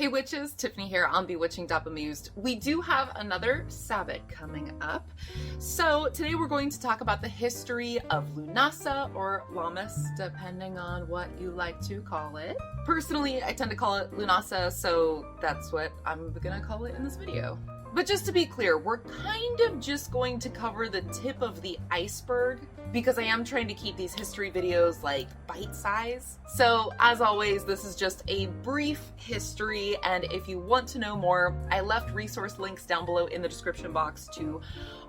Hey witches, Tiffany here on Bewitching.Bemused. We do have another Sabbat coming up. So today we're going to talk about the history of Lunasa or Lammas, depending on what you like to call it. Personally, I tend to call it Lunasa, so that's what I'm gonna call it in this video. But just to be clear, we're kind of just going to cover the tip of the iceberg because I am trying to keep these history videos like bite-size. So as always, this is just a brief history, and if you want to know more, I left resource links down below in the description box to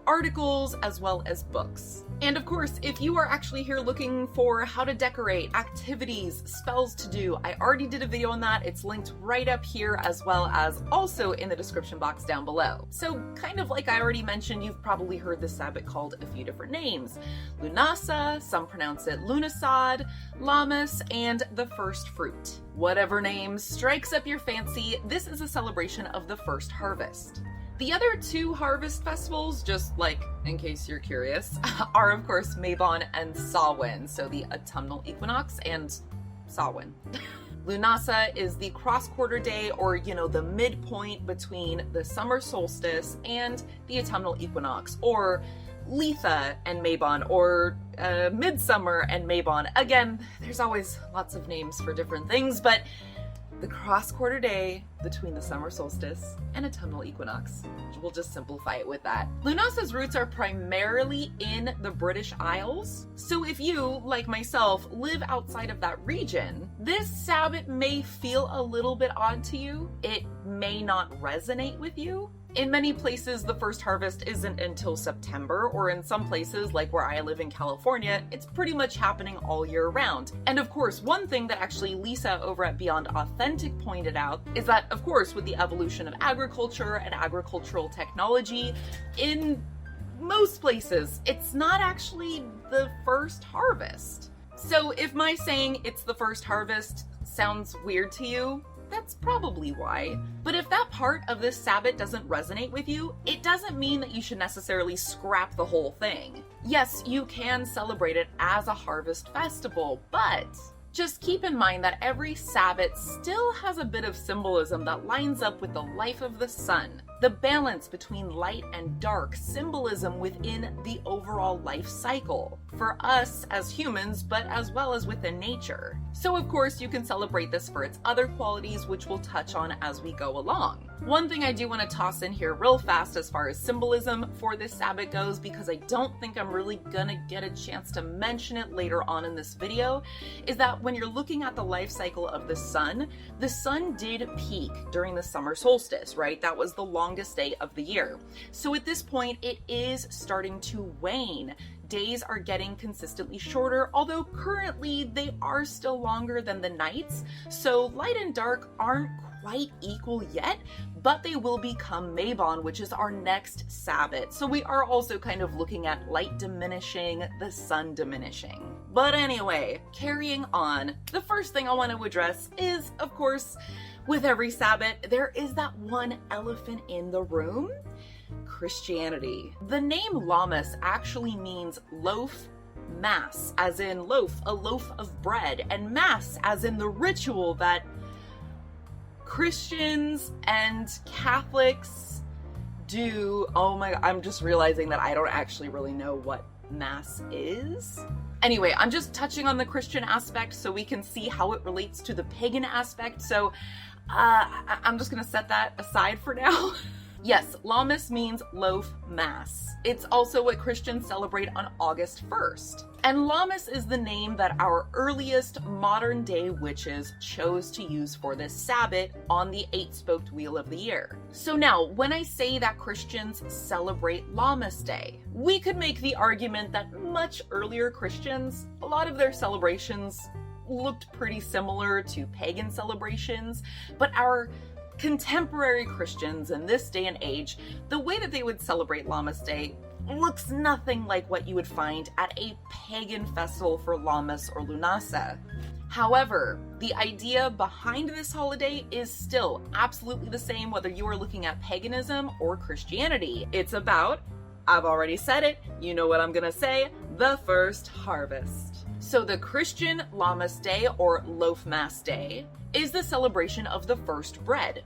articles as well as books. And of course, if you are actually here looking for how to decorate, activities, spells to do, I already did a video on that. It's linked right up here as well as also in the description box down below. So kind of like I already mentioned, you've probably heard this Sabbat called a few different names. Lunasa, some pronounce it Lughnasadh, Lammas, and the first fruit. Whatever name strikes up your fancy, this is a celebration of the first harvest. The other two harvest festivals, just like in case you're curious, are of course Mabon and Samhain, so the autumnal equinox and Samhain. Lunasa is the cross-quarter day, or the midpoint between the summer solstice and the autumnal equinox, or Litha and Mabon, or Midsummer and Mabon. Again, there's always lots of names for different things, but the cross-quarter day between the summer solstice and autumnal equinox. We'll just simplify it with that. Lunasa's roots are primarily in the British Isles, so if you, like myself, live outside of that region, this Sabbat may feel a little bit odd to you. It may not resonate with you. In many places, the first harvest isn't until September, or in some places, like where I live in California, it's pretty much happening all year round. And of course, one thing that actually Lisa over at Beyond Authentic pointed out is that, of course, with the evolution of agriculture and agricultural technology, in most places, it's not actually the first harvest. So if my saying it's the first harvest sounds weird to you, that's probably why. But if that part of this Sabbat doesn't resonate with you, it doesn't mean that you should necessarily scrap the whole thing. Yes, you can celebrate it as a harvest festival, but just keep in mind that every Sabbat still has a bit of symbolism that lines up with the life of the sun, the balance between light and dark, symbolism within the overall life cycle, for us as humans, but as well as within nature. So of course you can celebrate this for its other qualities, which we'll touch on as we go along. One thing I do want to toss in here real fast as far as symbolism for this Sabbat goes, because I don't think I'm really gonna get a chance to mention it later on in this video, is that when you're looking at the life cycle of the sun did peak during the summer solstice, right? That was the longest day of the year. So at this point, it is starting to wane. Days are getting consistently shorter, although currently they are still longer than the nights. So light and dark aren't quite equal yet, but they will become Mabon, which is our next Sabbat. So we are also kind of looking at light diminishing, the sun diminishing. But anyway, carrying on, the first thing I want to address is, of course, with every Sabbat, there is that one elephant in the room: Christianity. The name Lammas actually means loaf, mass, as in loaf, a loaf of bread, and mass, as in the ritual that Christians and Catholics do. Oh my God, I'm just realizing that I don't actually really know what mass is. Anyway, I'm just touching on the Christian aspect so we can see how it relates to the pagan aspect. So I'm just gonna set that aside for now. Yes, Lammas means loaf, mass. It's also what Christians celebrate on August 1st. And Lammas is the name that our earliest modern day witches chose to use for this Sabbat on the 8-spoked wheel of the year. So now, when I say that Christians celebrate Lammas Day, we could make the argument that much earlier Christians, a lot of their celebrations looked pretty similar to pagan celebrations, but our contemporary Christians in this day and age, the way that they would celebrate Lammas Day looks nothing like what you would find at a pagan festival for Lammas or Lunasa. However, the idea behind this holiday is still absolutely the same whether you are looking at paganism or Christianity. It's about, I've already said it, you know what I'm gonna say, the first harvest. So the Christian Lammas Day, or Loaf-Mass Day, is the celebration of the first bread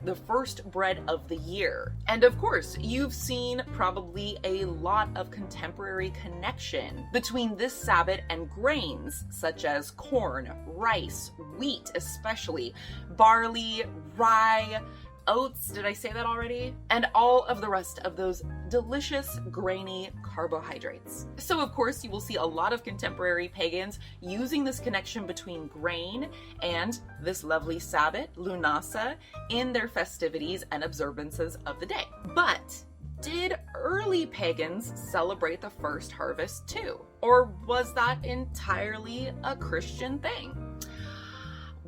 of the year. And of course, you've seen probably a lot of contemporary connection between this Sabbat and grains such as corn, rice, wheat especially, barley, rye, oats, did I say that already? And all of the rest of those delicious grainy carbohydrates. So of course you will see a lot of contemporary pagans using this connection between grain and this lovely Sabbat, Lunasa, in their festivities and observances of the day. But did early pagans celebrate the first harvest too? Or was that entirely a Christian thing?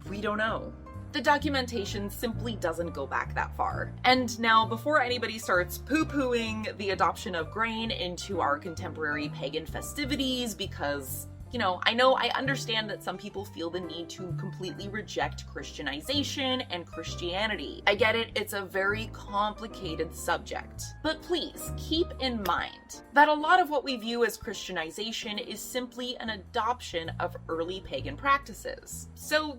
We don't know. The documentation simply doesn't go back that far. And now, before anybody starts poo-pooing the adoption of grain into our contemporary pagan festivities, because, I understand that some people feel the need to completely reject Christianization and Christianity. I get it, it's a very complicated subject. But please, keep in mind that a lot of what we view as Christianization is simply an adoption of early pagan practices. So,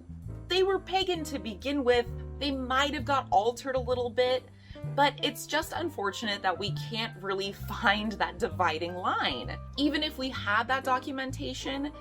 they were pagan to begin with, they might have got altered a little bit, but it's just unfortunate that we can't really find that dividing line. Even if we had that documentation,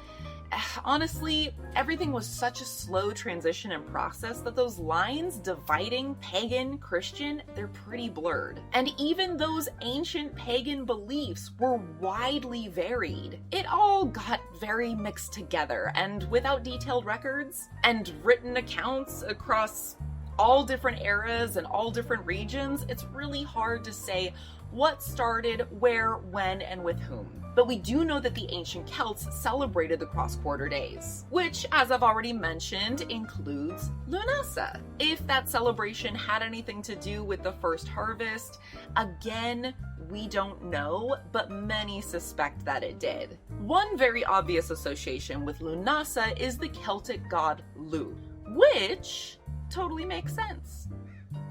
honestly, everything was such a slow transition and process that those lines dividing pagan, Christian, they're pretty blurred. And even those ancient pagan beliefs were widely varied. It all got very mixed together, and without detailed records and written accounts across all different eras and all different regions, it's really hard to say what started, where, when, and with whom. But we do know that the ancient Celts celebrated the cross-quarter days, which, as I've already mentioned, includes Lunasa. If that celebration had anything to do with the first harvest, again, we don't know, but many suspect that it did. One very obvious association with Lunasa is the Celtic god Lugh, which totally makes sense.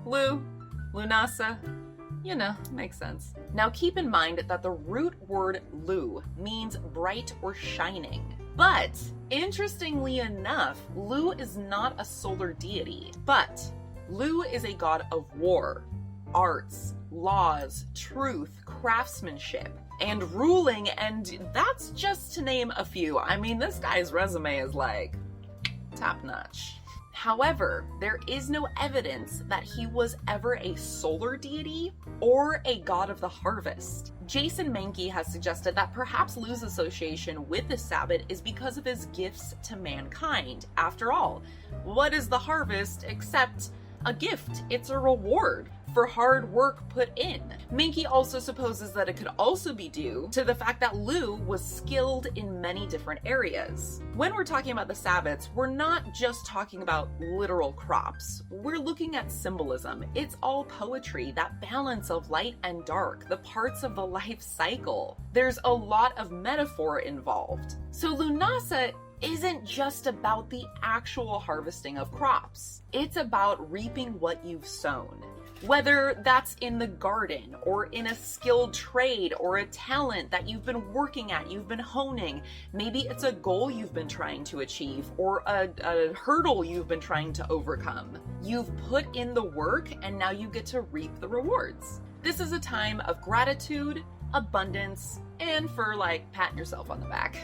Lugh, Lunasa, makes sense. Now keep in mind that the root word Lugh means bright or shining. But, interestingly enough, Lugh is not a solar deity, but Lugh is a god of war, arts, laws, truth, craftsmanship, and ruling, and that's just to name a few. I mean, this guy's resume is like top notch. However, there is no evidence that he was ever a solar deity or a god of the harvest. Jason Mankey has suggested that perhaps Lugh's association with the Sabbat is because of his gifts to mankind. After all, what is the harvest except a gift? It's a reward for hard work put in. Mankey also supposes that it could also be due to the fact that Lugh was skilled in many different areas. When we're talking about the Sabbats, we're not just talking about literal crops. We're looking at symbolism. It's all poetry, that balance of light and dark, the parts of the life cycle. There's a lot of metaphor involved. So Lunasa isn't just about the actual harvesting of crops. It's about reaping what you've sown. Whether that's in the garden or in a skilled trade or a talent that you've been working at, you've been honing. Maybe it's a goal you've been trying to achieve or a hurdle you've been trying to overcome. You've put in the work and now you get to reap the rewards. This is a time of gratitude, abundance, and for patting yourself on the back.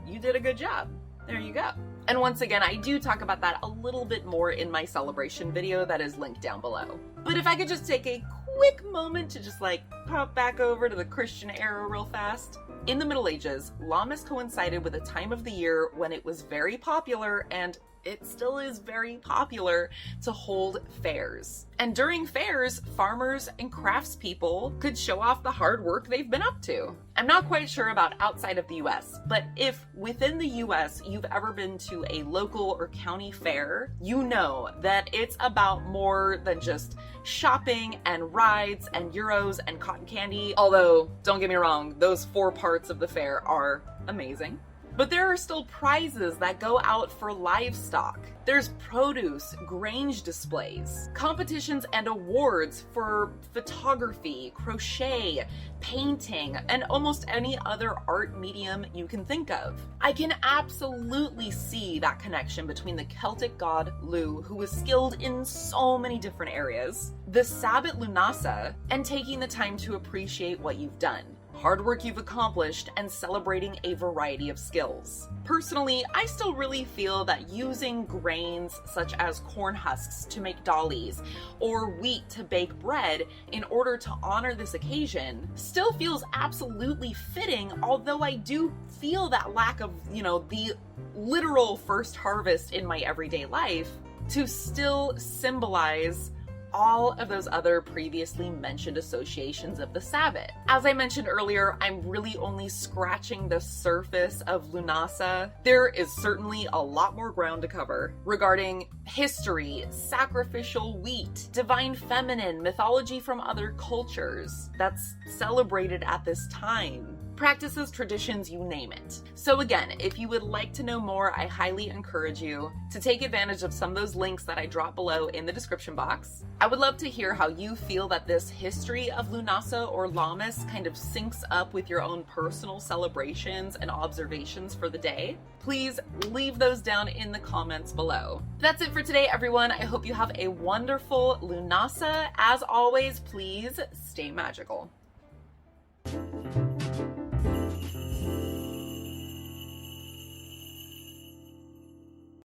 You did a good job. There you go. And once again, I do talk about that a little bit more in my celebration video that is linked down below. But if I could just take a quick moment to just pop back over to the Christian era real fast. In the Middle Ages, Lammas coincided with a time of the year when it was very popular, and it still is very popular, to hold fairs. And during fairs, farmers and craftspeople could show off the hard work they've been up to. I'm not quite sure about outside of the US, but if within the US you've ever been to a local or county fair, you know that it's about more than just shopping and rides and euros and cotton candy. Although, don't get me wrong, those 4 parts of the fair are amazing. But there are still prizes that go out for livestock. There's produce, grange displays, competitions and awards for photography, crochet, painting, and almost any other art medium you can think of. I can absolutely see that connection between the Celtic god Lugh, who was skilled in so many different areas, the Sabbat Lunasa, and taking the time to appreciate what you've done, hard work you've accomplished, and celebrating a variety of skills. Personally, I still really feel that using grains such as corn husks to make dollies or wheat to bake bread in order to honor this occasion still feels absolutely fitting, although I do feel that lack of, the literal first harvest in my everyday life to still symbolize all of those other previously mentioned associations of the Sabbat. As I mentioned earlier, I'm really only scratching the surface of Lunasa. There is certainly a lot more ground to cover regarding history, sacrificial wheat, divine feminine, mythology from other cultures that's celebrated at this time, practices, traditions, you name it. So again, if you would like to know more, I highly encourage you to take advantage of some of those links that I drop below in the description box. I would love to hear how you feel that this history of Lunasa or Lammas kind of syncs up with your own personal celebrations and observations for the day. Please leave those down in the comments below. That's it for today, everyone. I hope you have a wonderful Lunasa. As always, please stay magical.